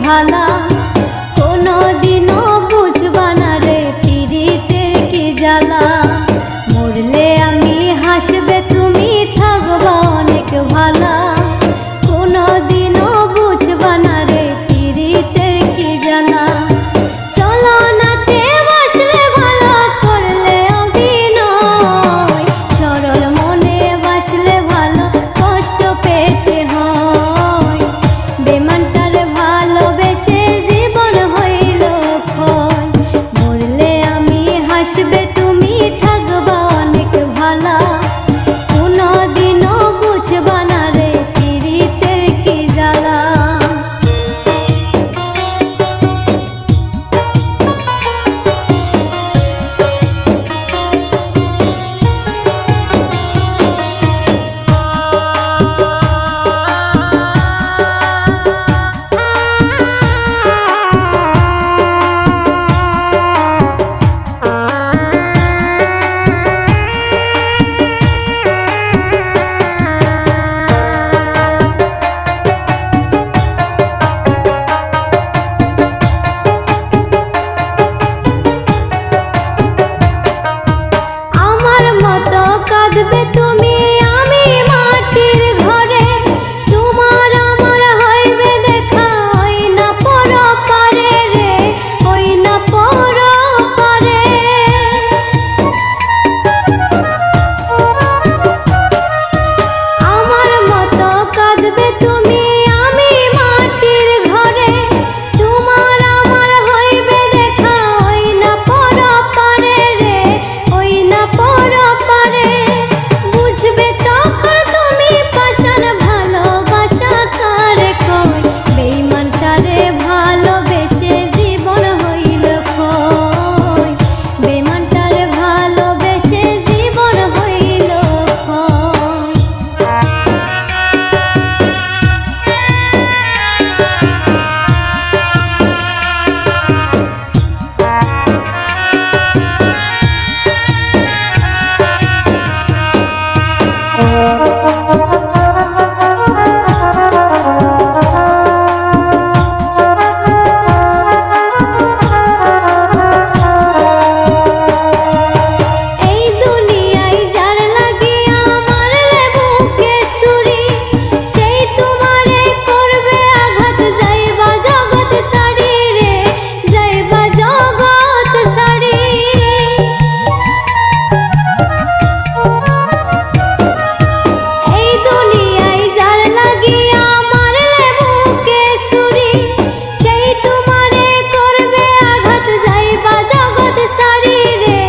ভালা কোনো দিনও বুঝবা না রে পীড়িতের কি জ্বালা। মরলে আমি হাসবে তুমি থাকবা অনেক ভালা কোনো দিনও বুঝবা না রে পীড়িতের কি জ্বালা। চলো নাতে বাসলে ভালো করলে অভিনয় সরল মনে বাসলে ভালো কষ্ট পেতে হয়। বেমানটার ভালোবেসে জীবন হইল ক্ষয়। মরলে আমি হাসবে তুমি থাকবা অনেক ভালা কোনো দিনও বুঝবা না রে পীড়িতের কি জ্বালা। কাঁদবে তুমি আমি মাটির ঘরে তোমার আমার হইবে দেখা ওই না পরপারে রে ওই না পরপারে। আমার মতো কাঁদবে তুমি আমি মাটির ঘরে তোমার আমার হইবে দেখা ওই না পরপারে রে ওই না পরপারে। বুঝবে তখন তুমি পাষাণ ভালোবাসা কারে কই বেঈমানটারে ভালোবেসে জীবন হইল ক্ষয়। বেঈমানটারে ভালোবেসে জীবন হইল ক্ষয়। এই দুনিয়ায় যার লাগিয়া মারলে বুকে ছুরি সেই তোমারে করবে আঘাত যাইবা জগৎ ছাড়ি রে যাইবা জগৎ ছাড়ি। এই দুনিয়ায় যার লাগিয়া মারলে বুকে ছুরি সেই তোমারে করবে আঘাত যাইবা জগৎ ছাড়ি রে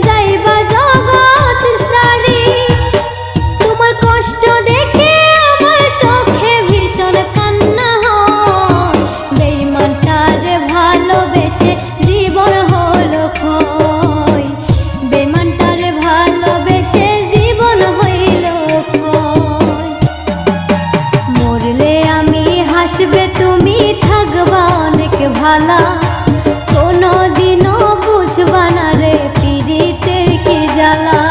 যাইবা জগৎ ছাড়ি। তোমার কষ্ট দেখে আমার চোখে ভীষণ কান্না হয়। বেঈমানটারে ভালোবেসে জীবন হলো ক্ষয়। বেঈমানটারে ভালোবেসে জীবন হইল ক্ষয়। মরলে আমি হাসবে তুমি থাকবা অনেক ভালা কোনো দিনও বুঝবা না রে পীড়িতের কি জ্বালা।